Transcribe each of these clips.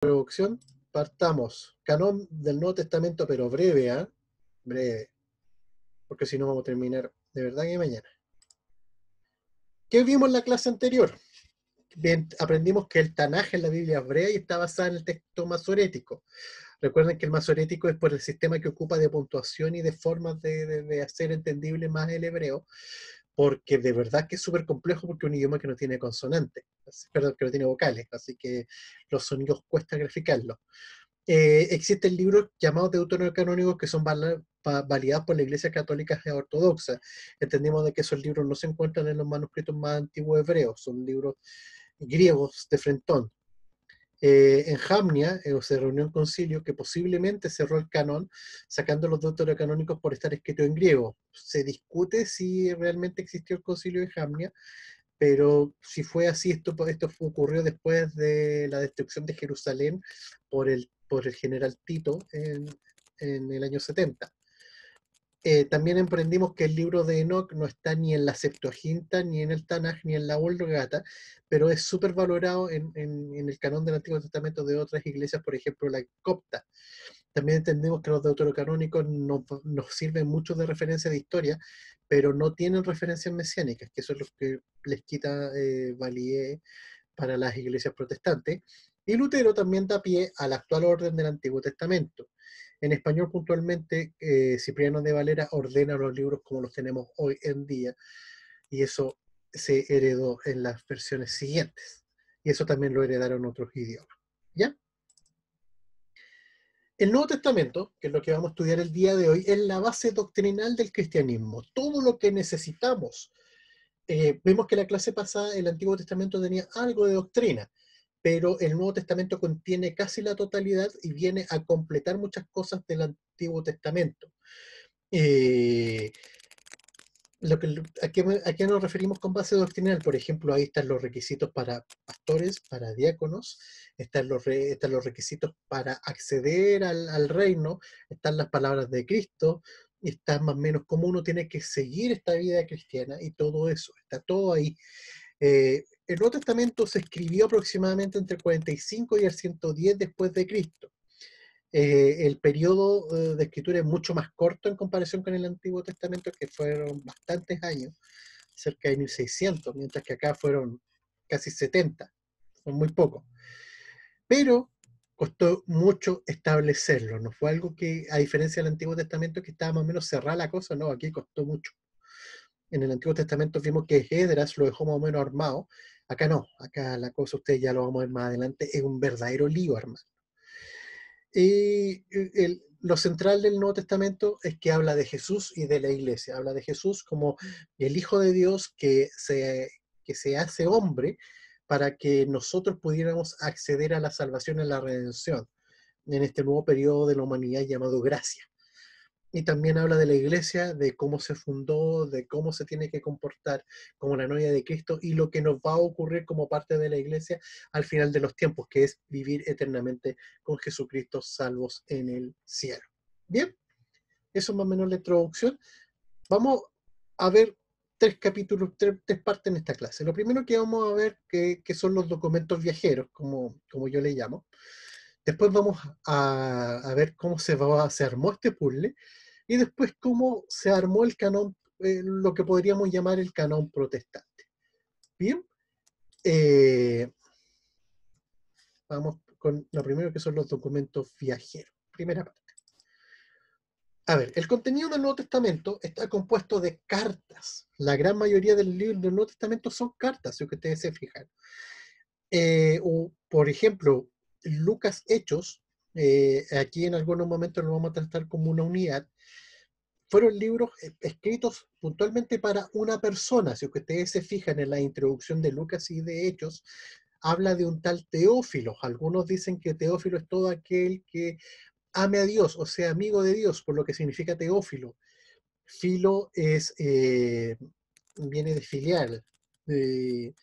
introducción, partamos. Canón del Nuevo Testamento, pero breve, ¿ah? Breve. Porque si no vamos a terminar de verdad que mañana. ¿Qué vimos en la clase anterior? Bien, aprendimos que el Tanaj en la Biblia hebrea y está basada en el texto masorético. Recuerden que el masorético es por el sistema que ocupa de puntuación y de formas de hacer entendible más el hebreo, porque de verdad que es súper complejo porque es un idioma que no tiene consonantes, perdón, que no tiene vocales, así que los sonidos cuesta graficarlos. Existen libros llamados deuterocanónicos que son validados por la Iglesia Católica Ortodoxa. Entendemos de que esos libros no se encuentran en los manuscritos más antiguos hebreos, son libros griegos de frentón. En Jamnia se reunió un concilio que posiblemente cerró el canon, sacando los deuterocanónicos por estar escritos en griego. Se discute si realmente existió el concilio de Jamnia, pero si fue así, esto ocurrió después de la destrucción de Jerusalén por el general Tito en el año 70. También emprendimos que el libro de Enoch no está ni en la Septuaginta, ni en el Tanaj, ni en la Vulgata, pero es súper valorado en el canon del Antiguo Testamento de otras iglesias, por ejemplo la copta. También entendemos que los deuterocanónicos nos sirven mucho de referencia de historia, pero no tienen referencias mesiánicas, que eso es lo que les quita validez para las iglesias protestantes. Y Lutero también da pie a la actual orden del Antiguo Testamento. En español, puntualmente, Cipriano de Valera ordena los libros como los tenemos hoy en día, y eso se heredó en las versiones siguientes. Y eso también lo heredaron otros idiomas. ¿Ya? El Nuevo Testamento, que es lo que vamos a estudiar el día de hoy, es la base doctrinal del cristianismo. Todo lo que necesitamos. Vemos que la clase pasada el Antiguo Testamento tenía algo de doctrina, pero el Nuevo Testamento contiene casi la totalidad y viene a completar muchas cosas del Antiguo Testamento. Eh, ¿A qué nos referimos con base doctrinal? Por ejemplo, ahí están los requisitos para pastores, para diáconos, están los requisitos para acceder al reino, están las palabras de Cristo, y está más o menos cómo uno tiene que seguir esta vida cristiana y todo eso, está todo ahí. El Nuevo Testamento se escribió aproximadamente entre el 45 y el 110 después de Cristo. El periodo de escritura es mucho más corto en comparación con el Antiguo Testamento, que fueron bastantes años, cerca de 1600, mientras que acá fueron casi 70, fue muy poco. Pero costó mucho establecerlo, no fue algo que, a diferencia del Antiguo Testamento, que estaba más o menos cerrada la cosa, no, aquí costó mucho. En el Antiguo Testamento vimos que Esdras lo dejó más o menos armado, acá no, acá la cosa, ustedes ya lo vamos a ver más adelante, es un verdadero lío armado. Y lo central del Nuevo Testamento es que habla de Jesús y de la iglesia. Habla de Jesús como el Hijo de Dios que se hace hombre para que nosotros pudiéramos acceder a la salvación y a la redención en este nuevo periodo de la humanidad llamado gracia. Y también habla de la iglesia, de cómo se fundó, de cómo se tiene que comportar como la novia de Cristo y lo que nos va a ocurrir como parte de la iglesia al final de los tiempos, que es vivir eternamente con Jesucristo salvos en el cielo. Bien, eso es más o menos la introducción. Vamos a ver tres capítulos, tres partes en esta clase. Lo primero que vamos a ver que son los documentos viajeros, como yo le llamo. Después vamos a ver cómo se armó este puzzle y después cómo se armó el canon, lo que podríamos llamar el canon protestante. Bien, eh, vamos con lo primero que son los documentos viajeros. Primera parte. A ver, el contenido del Nuevo Testamento está compuesto de cartas. La gran mayoría del libro del Nuevo Testamento son cartas, si ustedes se fijan. O, por ejemplo, Lucas Hechos, aquí en algunos momentos lo vamos a tratar como una unidad, fueron libros escritos puntualmente para una persona. Si ustedes se fijan en la introducción de Lucas y de Hechos, habla de un tal Teófilo. Algunos dicen que Teófilo es todo aquel que ame a Dios, o sea, amigo de Dios, por lo que significa Teófilo. Filo viene de filial, de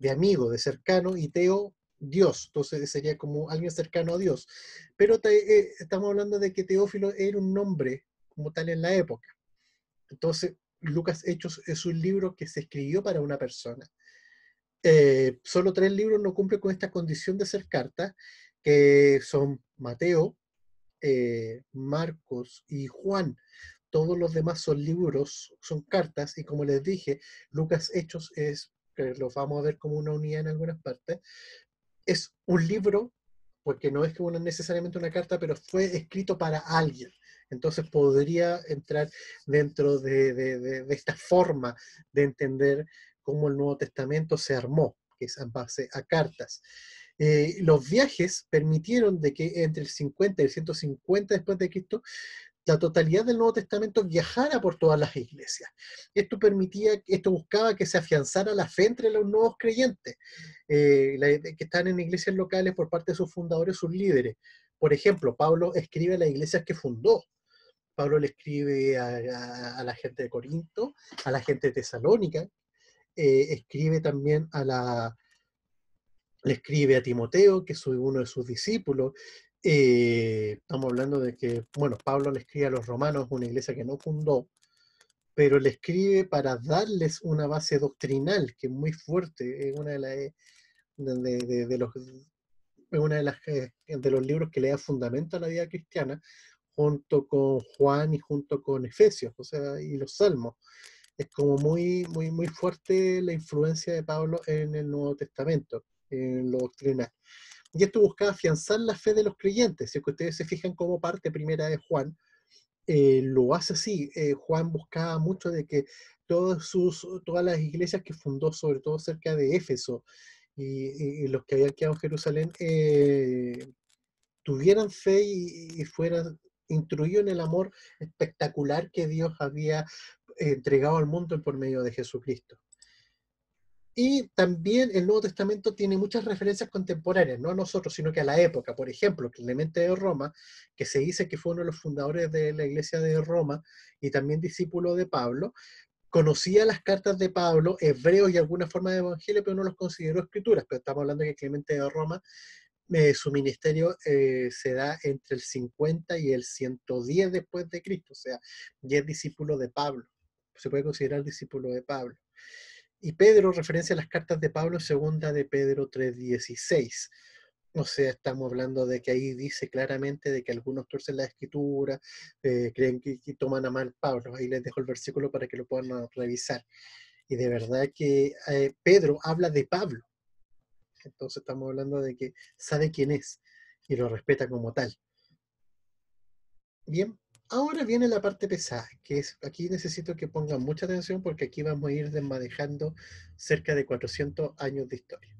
amigo, de cercano, y Teo, Dios. Entonces sería como alguien cercano a Dios. Pero estamos hablando de que Teófilo era un nombre como tal en la época. Entonces, Lucas Hechos es un libro que se escribió para una persona. Solo 3 libros no cumplen con esta condición de ser carta, que son Mateo, Marcos y Juan. Todos los demás son libros, son cartas, y como les dije, Lucas Hechos es, que los vamos a ver como una unidad en algunas partes, es un libro, porque no es que una, necesariamente una carta, pero fue escrito para alguien. Entonces podría entrar dentro de esta forma de entender cómo el Nuevo Testamento se armó, que es en base a cartas. Los viajes permitieron de que entre el 50 y el 150 después de Cristo la totalidad del Nuevo Testamento viajara por todas las iglesias. Esto buscaba que se afianzara la fe entre los nuevos creyentes, que están en iglesias locales por parte de sus fundadores, sus líderes. Por ejemplo, Pablo escribe a las iglesias que fundó. Pablo le escribe a la gente de Corinto, a la gente de Tesalónica, escribe también le escribe a Timoteo, que es uno de sus discípulos. Estamos hablando de que, bueno, Pablo le escribe a los romanos, una iglesia que no fundó, pero le escribe para darles una base doctrinal que es muy fuerte. Es una de, de los, es una de, las, de los libros que le da fundamento a la vida cristiana, junto con Juan y junto con Efesios, o sea, y los Salmos. Es como muy fuerte la influencia de Pablo en el Nuevo Testamento, en lo doctrinal. Y esto buscaba afianzar la fe de los creyentes. Si es que ustedes se fijan como parte primera de Juan, lo hace así. Juan buscaba mucho de que todas las iglesias que fundó, sobre todo cerca de Éfeso, y los que habían quedado en Jerusalén, tuvieran fe y fueran instruidos en el amor espectacular que Dios había entregado al mundo por medio de Jesucristo. Y también el Nuevo Testamento tiene muchas referencias contemporáneas, no a nosotros, sino que a la época. Por ejemplo, Clemente de Roma, que se dice que fue uno de los fundadores de la iglesia de Roma y también discípulo de Pablo, conocía las cartas de Pablo, hebreos y alguna forma de evangelio, pero no los consideró escrituras. Pero estamos hablando de que Clemente de Roma, su ministerio se da entre el 50 y el 110 después de Cristo, o sea, ya es discípulo de Pablo, se puede considerar discípulo de Pablo. Y Pedro referencia a las cartas de Pablo en segunda de Pedro 3:16. O sea, estamos hablando de que ahí dice claramente de que algunos torcen la escritura, creen que toman a mal Pablo. Ahí les dejo el versículo para que lo puedan revisar. Y de verdad que Pedro habla de Pablo. Entonces estamos hablando de que sabe quién es y lo respeta como tal. Bien, ahora viene la parte pesada, que es, aquí necesito que pongan mucha atención porque aquí vamos a ir desmadejando cerca de 400 años de historia.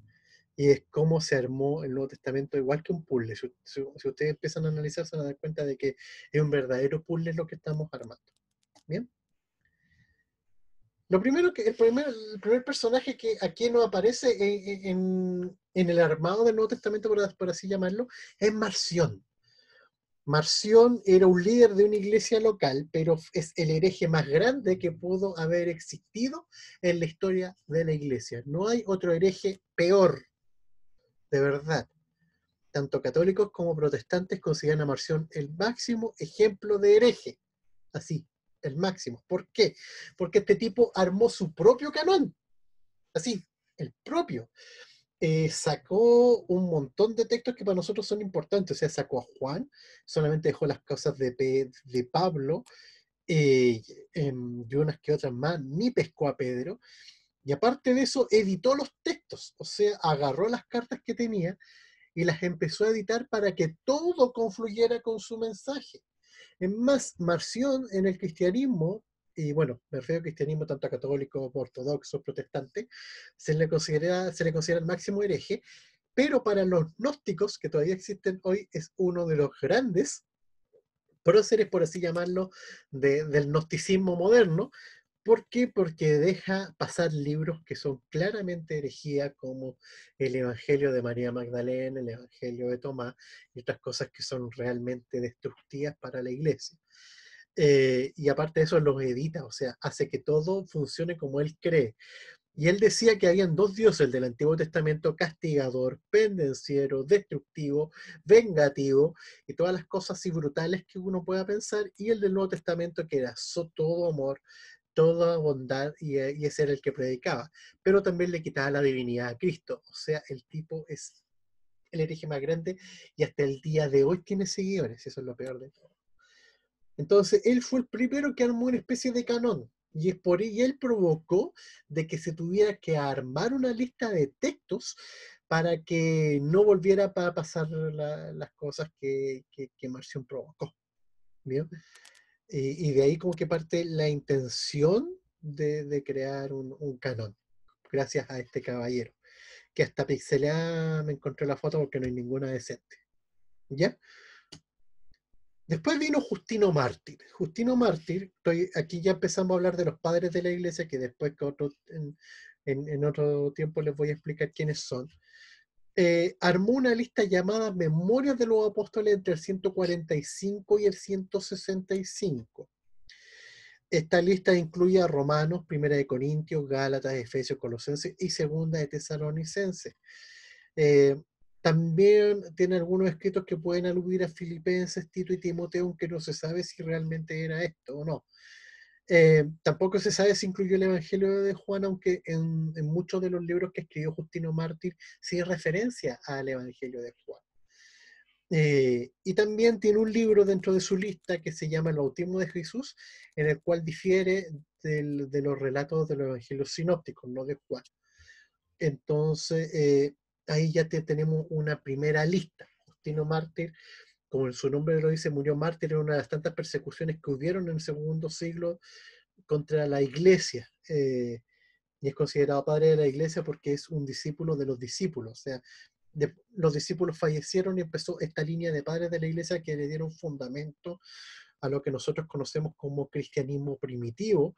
Y es cómo se armó el Nuevo Testamento, igual que un puzzle. Si ustedes empiezan a analizar, se van a dar cuenta de que es un verdadero puzzle lo que estamos armando. Bien. Lo primero que, el primer personaje que aquí no aparece en el armado del Nuevo Testamento, por así llamarlo, es Marción. Marción era un líder de una iglesia local, pero es el hereje más grande que pudo haber existido en la historia de la iglesia. No hay otro hereje peor, de verdad. Tanto católicos como protestantes consideran a Marción el máximo ejemplo de hereje. Así, el máximo. ¿Por qué? Porque este tipo armó su propio canón. Así, el propio. Sacó un montón de textos que para nosotros son importantes. O sea, sacó a Juan, solamente dejó las cosas de Pablo, eh, y unas que otras más, ni pescó a Pedro. Y aparte de eso, editó los textos. O sea, agarró las cartas que tenía y las empezó a editar para que todo confluyera con su mensaje. Es más, Marción en el cristianismo, y bueno, me refiero al cristianismo tanto católico, ortodoxo, protestante, se le considera el máximo hereje, pero para los gnósticos, que todavía existen hoy, es uno de los grandes próceres, por así llamarlo, del gnosticismo moderno. ¿Por qué? Porque deja pasar libros que son claramente herejía, como el Evangelio de María Magdalena, el Evangelio de Tomás, y otras cosas que son realmente destructivas para la iglesia. Y aparte de eso, los edita, o sea, hace que todo funcione como él cree. Y él decía que habían dos dioses, el del Antiguo Testamento: castigador, pendenciero, destructivo, vengativo, y todas las cosas así brutales que uno pueda pensar, y el del Nuevo Testamento, que era todo amor, toda bondad, y ese era el que predicaba. Pero también le quitaba la divinidad a Cristo. O sea, el tipo es el hereje más grande y hasta el día de hoy tiene seguidores, eso es lo peor de todo. Entonces, él fue el primero que armó una especie de canón. Y es por ello él provocó de que se tuviera que armar una lista de textos para que no volviera a pasar las cosas que Marción provocó. ¿Bien? Y de ahí como que parte la intención de crear un canon, gracias a este caballero, que hasta pixelada me encontré la foto porque no hay ninguna decente. ¿Ya? Después vino Justino Mártir. Justino Mártir, aquí ya empezamos a hablar de los padres de la iglesia, que después en otro tiempo les voy a explicar quiénes son. Armó una lista llamada Memorias de los Apóstoles entre el 145 y el 165. Esta lista incluye a Romanos, Primera de Corintios, Gálatas, Efesios, Colosenses y Segunda de Tesalonicenses. Eh, También tiene algunos escritos que pueden aludir a Filipenses, Tito y Timoteo, aunque no se sabe si realmente era esto o no. Tampoco se sabe si incluyó el Evangelio de Juan, aunque en muchos de los libros que escribió Justino Mártir sí hay referencia al Evangelio de Juan. Y también tiene un libro dentro de su lista que se llama El bautismo de Jesús, en el cual difiere de los relatos de los evangelios sinópticos, no de Juan. Entonces, ahí ya tenemos una primera lista. Justino Mártir, como su nombre lo dice, murió mártir en una de las tantas persecuciones que hubieron en el segundo siglo contra la iglesia. Y es considerado padre de la iglesia porque es un discípulo de los discípulos. O sea, los discípulos fallecieron y empezó esta línea de padres de la iglesia que le dieron fundamento a lo que nosotros conocemos como cristianismo primitivo,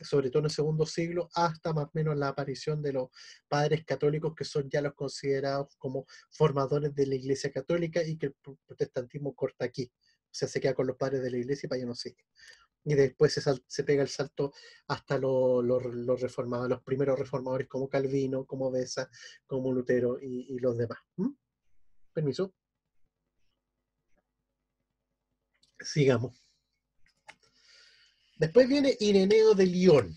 sobre todo en el segundo siglo, hasta más o menos la aparición de los padres católicos, que son ya los considerados como formadores de la iglesia católica, y que el protestantismo corta aquí. O sea, se queda con los padres de la iglesia y para allá no sigue. Y después se pega el salto hasta los reformadores, los primeros reformadores como Calvino, como Beza, como Lutero y los demás. Permiso. Sigamos. Después viene Ireneo de Lyon.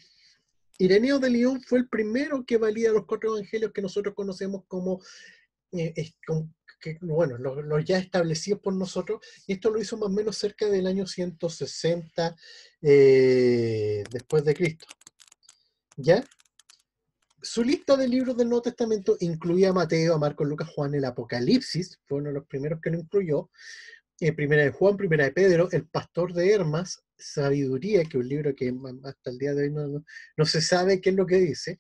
Ireneo de Lyon fue el primero que valida los 4 evangelios que nosotros conocemos como, bueno, los ya establecidos por nosotros, y esto lo hizo más o menos cerca del año 160 después de Cristo. ¿Ya? Su lista de libros del Nuevo Testamento incluía a Mateo, a Marcos, Lucas, Juan, el Apocalipsis, fue uno de los primeros que lo incluyó, Primera de Juan, Primera de Pedro, El Pastor de Hermas, Sabiduría, que es un libro que hasta el día de hoy no se sabe qué es lo que dice,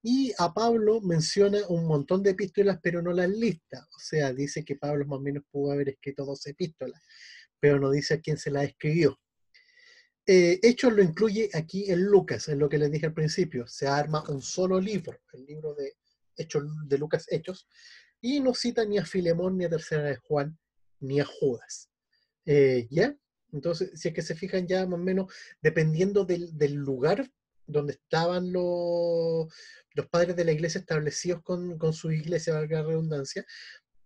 y a Pablo menciona un montón de epístolas, pero no las lista. O sea, dice que Pablo más o menos pudo haber escrito 12 epístolas, pero no dice a quién se las escribió. Hechos lo incluye aquí en Lucas, en lo que les dije al principio. Se arma un solo libro, el libro de Hechos de Lucas Hechos, y no cita ni a Filemón, ni a Tercera de Juan, ni a Judas. ¿Ya? Entonces, si es que se fijan ya más o menos, dependiendo del lugar donde estaban los padres de la iglesia establecidos con su iglesia, valga la redundancia,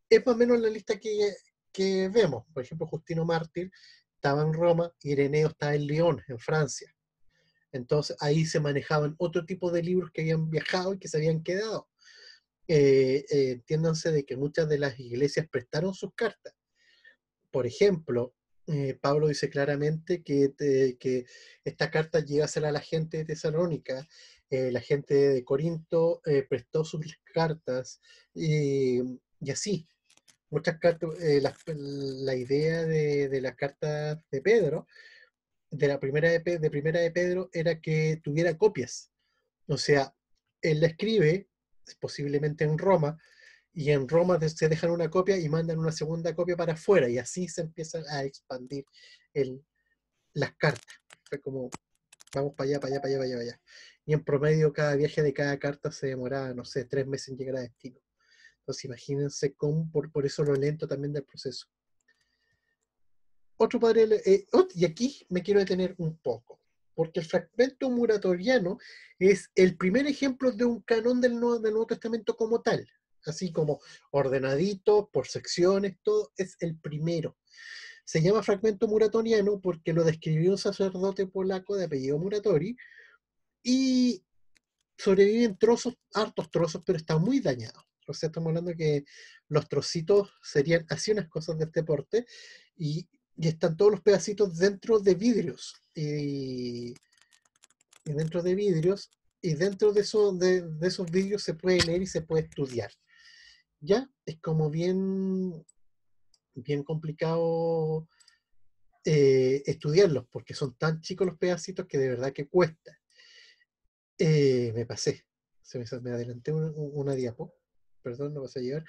es más o menos la lista que vemos. Por ejemplo, Justino Mártir estaba en Roma, Ireneo estaba en Lyon, en Francia. Entonces ahí se manejaban otro tipo de libros que habían viajado y que se habían quedado. Entiéndanse de que muchas de las iglesias prestaron sus cartas. Por ejemplo, Pablo dice claramente que esta carta llegásela a la gente de Tesalónica, la gente de Corinto prestó sus cartas, y así. Muchas cartas, la idea de las cartas de Pedro, de la primera de Pedro, era que tuviera copias. O sea, él la escribe, posiblemente en Roma, y en Roma se dejan una copia y mandan una segunda copia para afuera, y así se empiezan a expandir las cartas. Fue como, vamos para allá, para allá, para allá, para allá, para allá. Y en promedio, cada viaje de cada carta se demoraba, no sé, 3 meses en llegar a destino. Entonces, imagínense cómo, por eso lo lento también del proceso. Otro padre, y aquí me quiero detener un poco, porque el fragmento muratoriano es el primer ejemplo de un canon del Nuevo Testamento como tal, así como ordenadito, por secciones, todo, es el primero. Se llama fragmento muratoriano porque lo describió un sacerdote polaco de apellido Muratori, y sobreviven trozos, hartos trozos, pero está muy dañado. O sea, estamos hablando que los trocitos serían así unas cosas de este porte y están todos los pedacitos dentro de vidrios. Y dentro de vidrios, y dentro de esos vidrios se puede leer y se puede estudiar. Ya es como bien complicado estudiarlos, porque son tan chicos los pedacitos que de verdad que cuesta. Me pasé, me adelanté una diapo, perdón, no vas a llegar,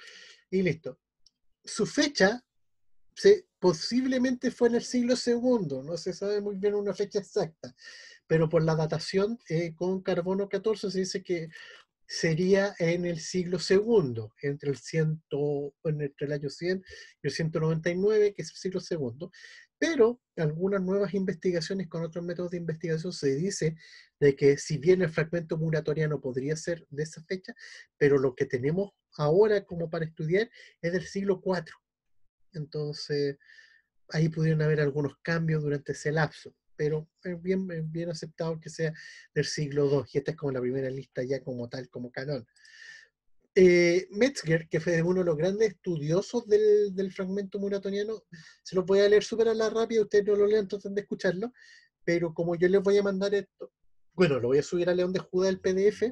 y listo. Su fecha posiblemente fue en el siglo segundo, no se sabe muy bien una fecha exacta, pero por la datación con carbono 14 se dice que sería en el siglo segundo, entre el año 100 y el 199, que es el siglo segundo, pero algunas nuevas investigaciones con otros métodos de investigación se dice de que si bien el fragmento muratoriano podría ser de esa fecha, pero lo que tenemos ahora como para estudiar es del siglo IV. Entonces, ahí pudieron haber algunos cambios durante ese lapso, pero es bien aceptado que sea del siglo II, y esta es como la primera lista ya como tal, como canon. Metzger, que fue uno de los grandes estudiosos del fragmento muratoniano, se lo voy a leer súper a la rápida, ustedes no lo lean, traten de escucharlo, pero como yo les voy a mandar esto, bueno, lo voy a subir a León de Judá el PDF,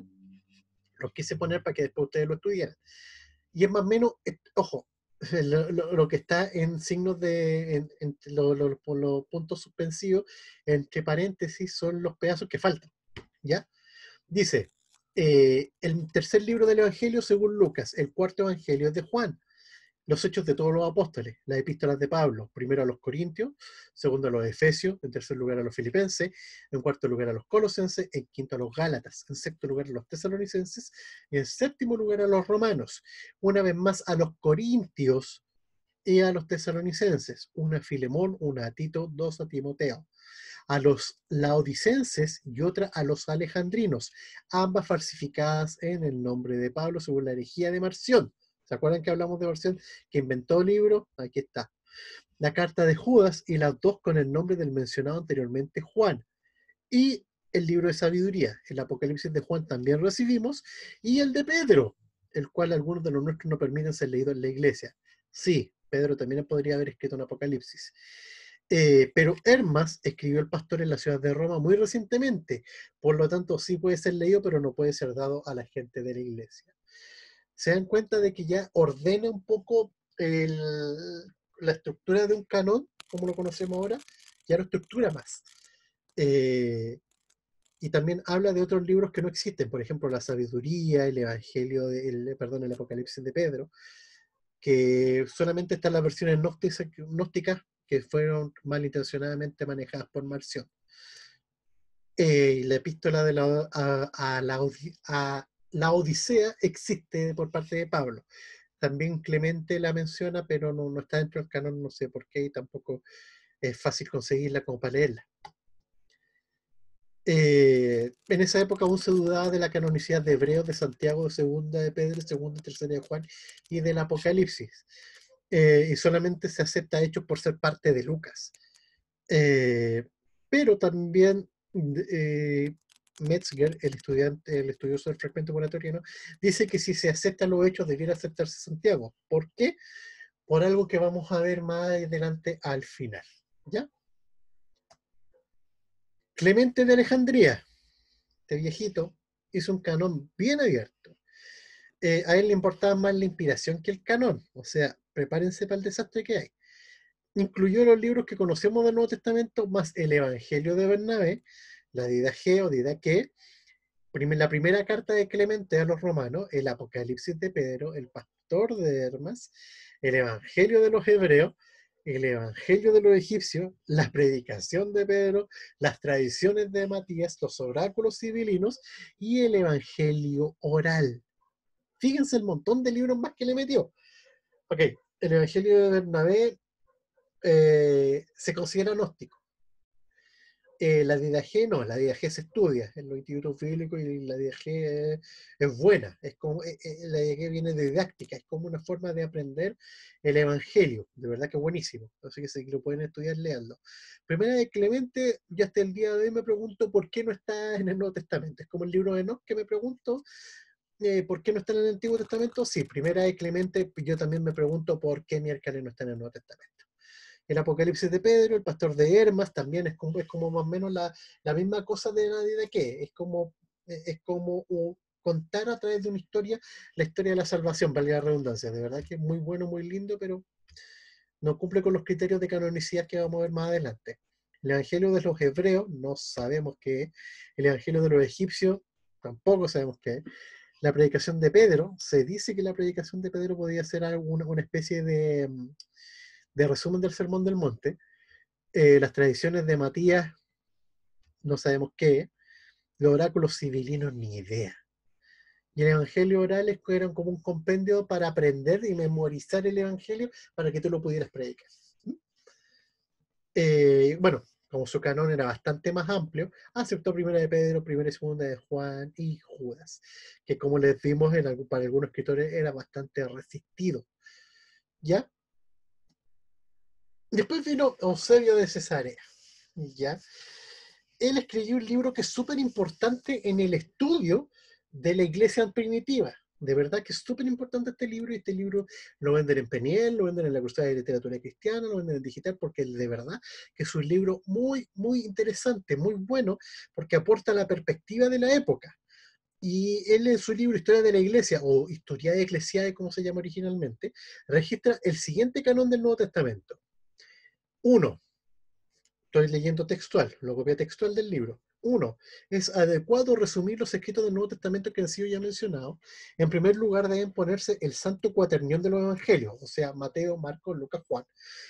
lo quise poner para que después ustedes lo estudieran. Y es más o menos, ojo, lo que está en signos por los puntos suspensivos, entre paréntesis, son los pedazos que faltan, ¿ya? Dice, el tercer libro del Evangelio según Lucas, el cuarto Evangelio es de Juan, los hechos de todos los apóstoles, las epístolas de Pablo, primero a los Corintios, segundo a los Efesios, en tercer lugar a los Filipenses, en cuarto lugar a los Colosenses, en quinto a los Gálatas, en sexto lugar a los Tesalonicenses y en séptimo lugar a los Romanos, una vez más a los Corintios y a los Tesalonicenses, una a Filemón, una a Tito, dos a Timoteo, a los laodicenses y otra a los alejandrinos, ambas falsificadas en el nombre de Pablo según la herejía de Marción. ¿Se acuerdan que hablamos de Marción, que inventó el libro? Aquí está. La carta de Judas y las dos con el nombre del mencionado anteriormente Juan. Y el libro de sabiduría, el Apocalipsis de Juan también recibimos, y el de Pedro, el cual algunos de los nuestros no permiten ser leídos en la iglesia. Sí, Pedro también podría haber escrito un Apocalipsis. Pero Hermas escribió El pastor en la ciudad de Roma muy recientemente, por lo tanto sí puede ser leído, pero no puede ser dado a la gente de la iglesia. Se dan cuenta de que ya ordena un poco la estructura de un canon, como lo conocemos ahora, ya lo estructura más. Y también habla de otros libros que no existen, por ejemplo, la sabiduría, el evangelio, el Apocalipsis de Pedro, que solamente están las versiones gnósticas que fueron malintencionadamente manejadas por Marción. La epístola de a la Odisea existe por parte de Pablo. También Clemente la menciona, pero no está dentro del canon, no sé por qué, y tampoco es fácil conseguirla como para leerla. En esa época aún se dudaba de la canonicidad de Hebreos, de Santiago, de Segunda de Pedro, Segunda y Tercera de Juan y del Apocalipsis. Y solamente se acepta hechos por ser parte de Lucas. Pero también Metzger, el estudioso del fragmento muratoriano, dice que si se aceptan los hechos debiera aceptarse Santiago. ¿Por qué? Por algo que vamos a ver más adelante al final. ¿Ya? Clemente de Alejandría, este viejito, hizo un canon bien abierto. A él le importaba más la inspiración que el canon, o sea, prepárense para el desastre que hay. Incluyó los libros que conocemos del Nuevo Testamento, más el Evangelio de Bernabé, la Didache o Didaqué, la primera carta de Clemente a los romanos, el Apocalipsis de Pedro, el Pastor de Hermas, el Evangelio de los Hebreos, el Evangelio de los Egipcios, la predicación de Pedro, las tradiciones de Matías, los oráculos civilinos y el Evangelio oral. Fíjense el montón de libros más que le metió. Ok, el Evangelio de Bernabé se considera gnóstico. La Didache no, la Didache se estudia en los institutos bíblicos y la Didache es buena, es como, la Didache viene de didáctica, es como una forma de aprender el Evangelio, de verdad que es buenísimo, así que si lo pueden estudiar, leanlo. Primera de Clemente, yo hasta el día de hoy me pregunto por qué no está en el Nuevo Testamento, es como el libro de Enoch que me pregunto, ¿Por qué no está en el Antiguo Testamento? Sí, Primera de Clemente, yo también me pregunto por qué Miércoles no está en el Nuevo Testamento. El Apocalipsis de Pedro, el Pastor de Hermas, también es como más o menos la misma cosa de nadie de qué. Es como contar a través de una historia la historia de la salvación, valga la redundancia. De verdad que es muy bueno, muy lindo, pero no cumple con los criterios de canonicidad que vamos a ver más adelante. El Evangelio de los Hebreos, no sabemos qué es. El Evangelio de los Egipcios, tampoco sabemos qué es. La predicación de Pedro, se dice que la predicación de Pedro podía ser una especie de resumen del Sermón del Monte. Las tradiciones de Matías, no sabemos qué. Los oráculos civilinos, ni idea. Y el Evangelio orales eran como un compendio para aprender y memorizar el Evangelio para que tú lo pudieras predicar. Bueno, como su canon era bastante más amplio, aceptó Primera de Pedro, Primera y Segunda de Juan y Judas, que como les vimos para algunos escritores era bastante resistido. ¿Ya? Después vino Eusebio de Cesarea. ¿Ya? Él escribió un libro que es súper importante en el estudio de la iglesia primitiva. De verdad que es súper importante este libro, y este libro lo venden en Peniel, lo venden en la Cruzada de Literatura Cristiana, lo venden en digital, porque de verdad que es un libro muy, muy interesante, muy bueno, porque aporta la perspectiva de la época. Y él en su libro Historia de la Iglesia, o Historia Ecclesiae, como se llama originalmente, registra el siguiente canon del Nuevo Testamento. Uno, estoy leyendo textual, lo copié textual del libro. Uno, es adecuado resumir los escritos del Nuevo Testamento que han sido ya mencionados. En primer lugar, deben ponerse el santo cuaternión de los evangelios, o sea, Mateo, Marcos, Lucas, Juan,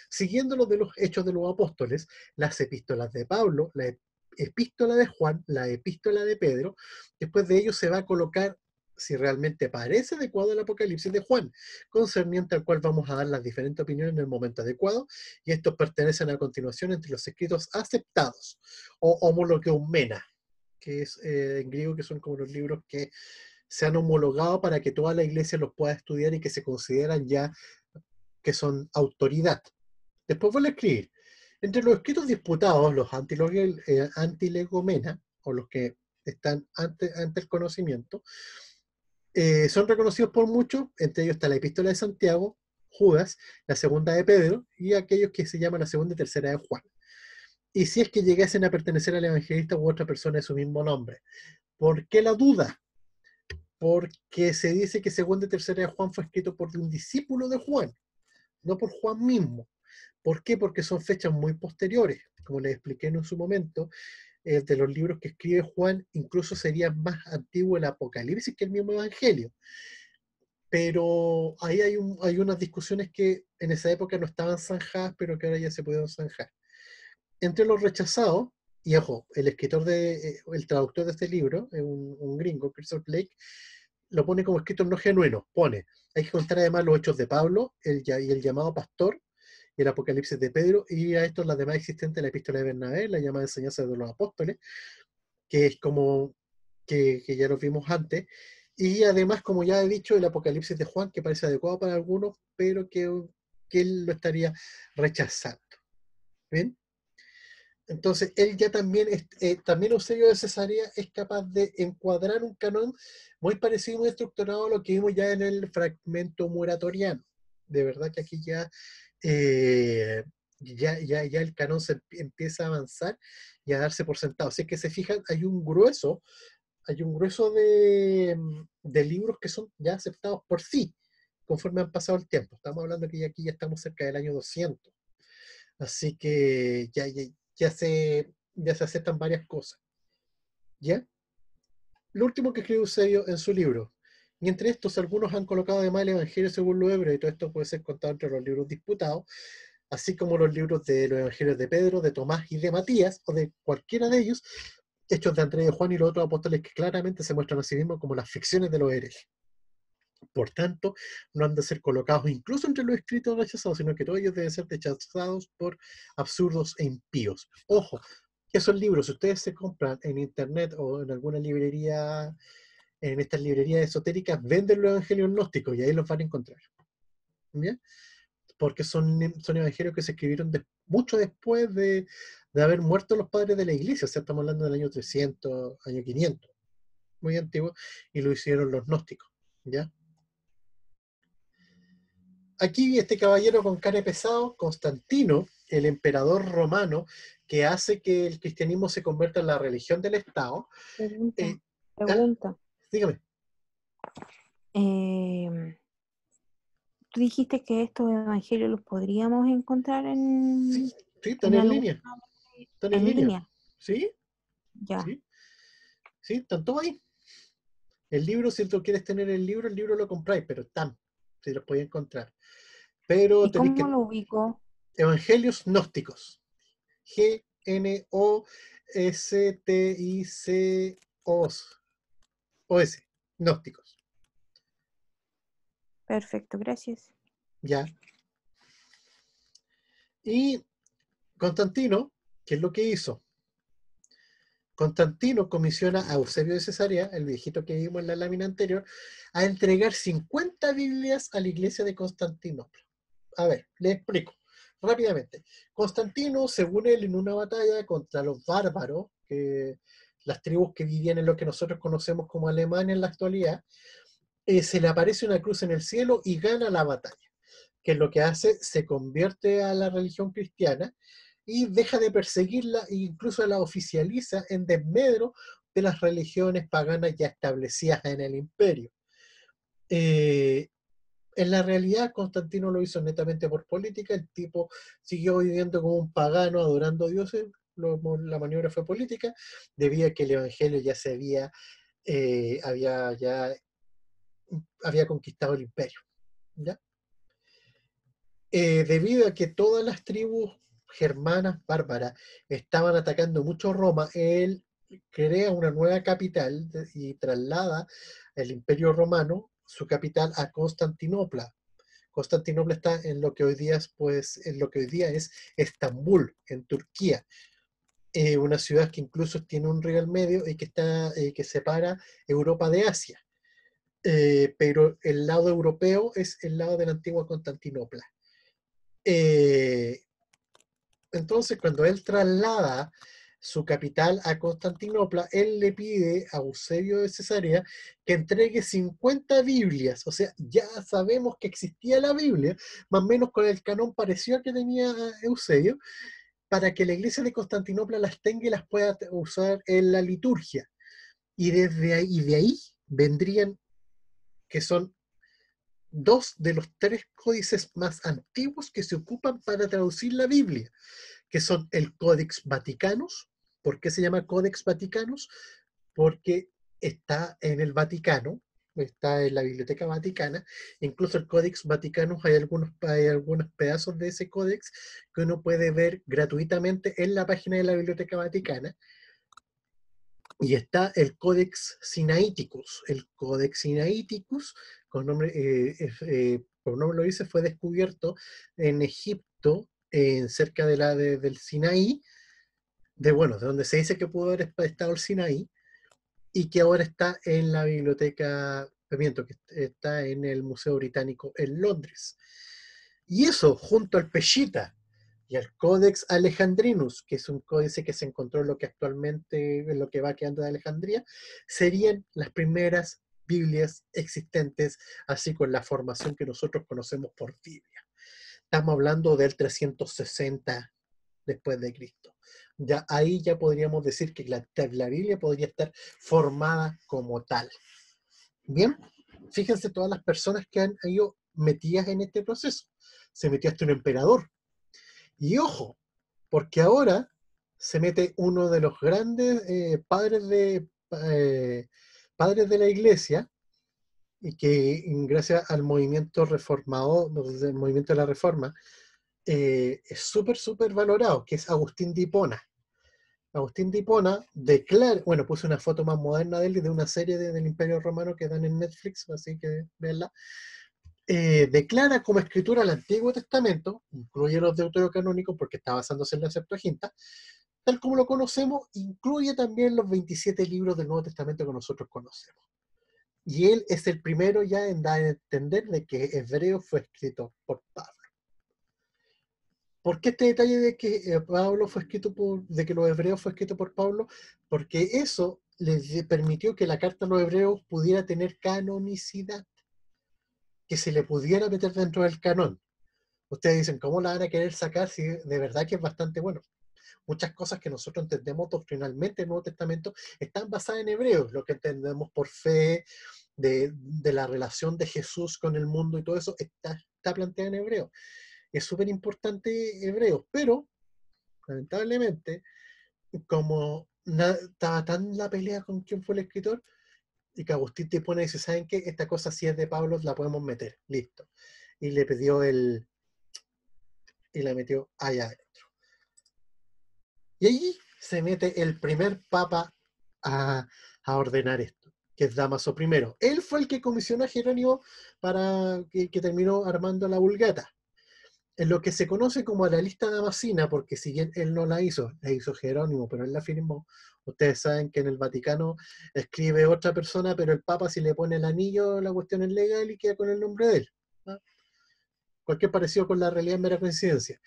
siguiendo los de los hechos de los apóstoles, las epístolas de Pablo, la epístola de Juan, la epístola de Pedro. Después de ello se va a colocar si realmente parece adecuado el Apocalipsis de Juan, concerniente al cual vamos a dar las diferentes opiniones en el momento adecuado, y estos pertenecen a continuación entre los escritos aceptados, o homologeumena, que es en griego, que son como los libros que se han homologado para que toda la iglesia los pueda estudiar y que se consideran ya que son autoridad. Después vuelvo a escribir. Entre los escritos disputados, los antilegomena, o los que están ante el conocimiento, son reconocidos por muchos, entre ellos está la Epístola de Santiago, Judas, la Segunda de Pedro y aquellos que se llaman la Segunda y Tercera de Juan. Y si es que llegasen a pertenecer al evangelista u otra persona de su mismo nombre. ¿Por qué la duda? Porque se dice que Segunda y Tercera de Juan fue escrito por un discípulo de Juan, no por Juan mismo. ¿Por qué? Porque son fechas muy posteriores. Como les expliqué en su momento, de los libros que escribe Juan, incluso sería más antiguo el Apocalipsis que el mismo Evangelio. Pero ahí hay unas discusiones que en esa época no estaban zanjadas, pero que ahora ya se pueden zanjar. Entre los rechazados, y ojo, el traductor de este libro, un gringo, Christopher Blake, lo pone como escritos no genuinos. Hay que contar además los hechos de Pablo y el llamado pastor, y el Apocalipsis de Pedro, y a estos las demás existentes, la epístola de Bernabé, la llamada enseñanza de los apóstoles, que es como que ya lo vimos antes, y además, como ya he dicho, el Apocalipsis de Juan, que parece adecuado para algunos, pero que él lo estaría rechazando. ¿Bien? Entonces, él ya también Eusebio de Cesarea es capaz de encuadrar un canon muy parecido, muy estructurado a lo que vimos ya en el fragmento muratoriano. De verdad que aquí eh, ya el canon empieza a avanzar y a darse por sentado. Así que se fijan, hay un grueso de libros que son ya aceptados por sí, conforme han pasado el tiempo. Estamos hablando que aquí ya estamos cerca del año 200. Así que ya se aceptan varias cosas. ¿Ya? Lo último que escribe Eusebio en su libro. Y entre estos, algunos han colocado además el Evangelio según los hebreos, y todo esto puede ser contado entre los libros disputados, así como los libros de los Evangelios de Pedro, de Tomás y de Matías, o de cualquiera de ellos, hechos de Andrés, de Juan y los otros apóstoles que claramente se muestran a sí mismos como las ficciones de los herejes. Por tanto, no han de ser colocados incluso entre los escritos rechazados, sino que todos ellos deben ser rechazados por absurdos e impíos. Ojo, esos libros, si ustedes se compran en internet o en alguna librería, en estas librerías esotéricas, venden los evangelios gnósticos y ahí los van a encontrar. ¿Bien? Porque son evangelios que se escribieron mucho después de haber muerto los padres de la iglesia, o sea, estamos hablando del año 300, año 500. muy antiguo, y lo hicieron los gnósticos, ¿ya? Aquí este caballero con cara de pesado, Constantino, el emperador romano, que hace que el cristianismo se convierta en la religión del Estado. Pregunta, eh, ah, pregunta. dígame. Em, Tú dijiste que estos evangelios los podríamos encontrar Sí, sí, están en en algún, línea, están en en línea. línea. ¿Sí? Ya. ¿Sí? ¿Sí? Están todos ahí. El libro, si tú quieres tener el libro lo compráis, pero están, si los podéis encontrar. Pero ¿Y tenéis cómo que... lo ubico? Evangelios gnósticos. Gnosticos. Gnósticos. Perfecto, gracias. Ya. Y Constantino, ¿qué es lo que hizo? Constantino comisiona a Eusebio de Cesarea, el viejito que vimos en la lámina anterior, a entregar 50 Biblias a la iglesia de Constantinopla. A ver, le explico rápidamente. Constantino, según él, en una batalla contra los bárbaros, las tribus que vivían en lo que nosotros conocemos como Alemania en la actualidad, se le aparece una cruz en el cielo y gana la batalla. Que es lo que hace, se convierte a la religión cristiana y deja de perseguirla e incluso la oficializa en desmedro de las religiones paganas ya establecidas en el imperio. Eh, en la realidad, Constantino lo hizo netamente por política. El tipo siguió viviendo como un pagano, adorando a dioses. La maniobra fue política, debido a que el evangelio ya había conquistado el imperio. ¿Ya? Debido a que todas las tribus germanas bárbaras estaban atacando mucho Roma, él crea una nueva capital y traslada el imperio romano, su capital, a Constantinopla. Constantinopla está en lo que hoy día es, pues, en lo que hoy día es Estambul, en Turquía. Una ciudad que incluso tiene un río al medio y que separa Europa de Asia. Pero el lado europeo es el lado de la antigua Constantinopla. Eh, entonces, cuando él traslada su capital a Constantinopla, él le pide a Eusebio de Cesarea que entregue 50 Biblias. O sea, ya sabemos que existía la Biblia, más o menos con el canon parecido que tenía Eusebio, para que la iglesia de Constantinopla las tenga y las pueda usar en la liturgia. Y de ahí vendrían, que son dos de los tres códices más antiguos que se ocupan para traducir la Biblia, que son el Codex Vaticanus. ¿Por qué se llama Codex Vaticanus? Porque está en el Vaticano, está en la Biblioteca Vaticana. Incluso el Codex Vaticanus, hay algunos pedazos de ese códex que uno puede ver gratuitamente en la página de la Biblioteca Vaticana. Y está el Codex Sinaiticus. El Codex Sinaiticus, por nombre lo dice, fue descubierto en Egipto, cerca del Sinaí, de donde se dice que pudo haber estado el Sinaí, y que ahora está en la biblioteca, que está en el Museo Británico en Londres. Y eso, junto al Peshitta y al Codex Alejandrinus, que es un códice que se encontró en lo que actualmente, en lo que va quedando de Alejandría, serían las primeras Biblias existentes, así con la formación que nosotros conocemos por Biblia. Estamos hablando del 360 después de Cristo. Ya ahí ya podríamos decir que la Biblia podría estar formada como tal. Bien, fíjense todas las personas que han ido metidas en este proceso. Se metió hasta un emperador. Y ojo, porque ahora se mete uno de los grandes eh, padres de la iglesia, y que gracias al movimiento reformador, del movimiento de la reforma, es súper, súper valorado, que es Agustín de Hipona. Agustín de Hipona declara, bueno, puse una foto más moderna de él de una serie del Imperio Romano que dan en Netflix, así que véanla. Declara como escritura el Antiguo Testamento, incluye los deuterocanónicos porque está basándose en la Septuaginta, tal como lo conocemos, incluye también los 27 libros del Nuevo Testamento que nosotros conocemos. Y él es el primero ya en dar a entender de que Hebreo fue escrito por Pablo. ¿Por qué este detalle de que Pablo fue escrito de que los hebreos fue escrito por Pablo? Porque eso permitió que la carta a los hebreos pudiera tener canonicidad, que se le pudiera meter dentro del canon. Ustedes dicen, ¿cómo la van a querer sacar si de verdad que es bastante bueno? Muchas cosas que nosotros entendemos doctrinalmente en el Nuevo Testamento están basadas en hebreos, lo que entendemos por fe, de la relación de Jesús con el mundo y todo eso, está planteado en hebreo. Es súper importante hebreo, pero lamentablemente, como estaba tan la pelea con quién fue el escritor, y que Agustín te pone y dice, ¿saben qué? Esta cosa si es de Pablo, la podemos meter, listo. Y le pidió y la metió allá adentro. Y allí se mete el primer papa a ordenar esto, que es Dámaso I. Él fue el que comisionó a Jerónimo para que terminó armando la Vulgata. En lo que se conoce como la lista damascina, porque si bien él no la hizo Jerónimo, pero él la firmó. Ustedes saben que en el Vaticano escribe otra persona, pero el Papa si le pone el anillo, la cuestión es legal y queda con el nombre de él. ¿No? Cualquier parecido con la realidad es mera coincidencia.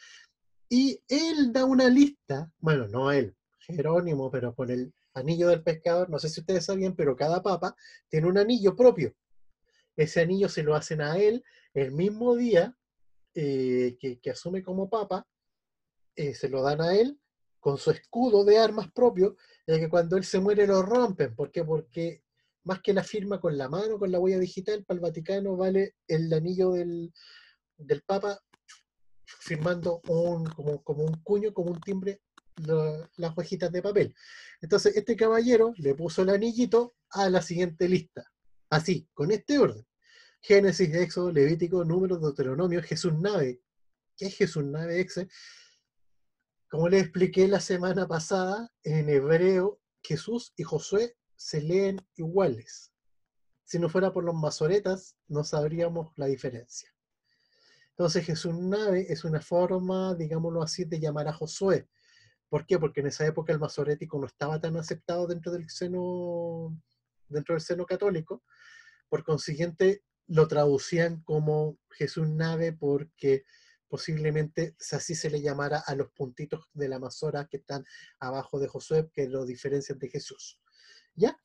Y él da una lista, bueno, no él, Jerónimo, pero con el anillo del pescador, no sé si ustedes sabían, pero cada Papa tiene un anillo propio. Ese anillo se lo hacen a él el mismo día que asume como papa, se lo dan a él con su escudo de armas propio, que cuando él se muere lo rompen. ¿Por qué? Porque más que la firma con la mano, con la huella digital, para el Vaticano vale el anillo del papa firmando como un cuño, como un timbre, las hojitas de papel. Entonces este caballero le puso el anillito a la siguiente lista, así, con este orden: Génesis, Éxodo, Levítico, Números, Deuteronomio, Jesús Nave. ¿Qué es Jesús Nave Exe? Como les expliqué la semana pasada, en hebreo Jesús y Josué se leen iguales. Si no fuera por los masoretas, no sabríamos la diferencia. Entonces Jesús Nave es una forma, digámoslo así, de llamar a Josué. ¿Por qué? Porque en esa época el masorético no estaba tan aceptado dentro del seno católico. Por consiguiente, lo traducían como Jesús Nave porque posiblemente así se le llamara a los puntitos de la masora que están abajo de Josué, que lo diferencian de Jesús. ¿Ya?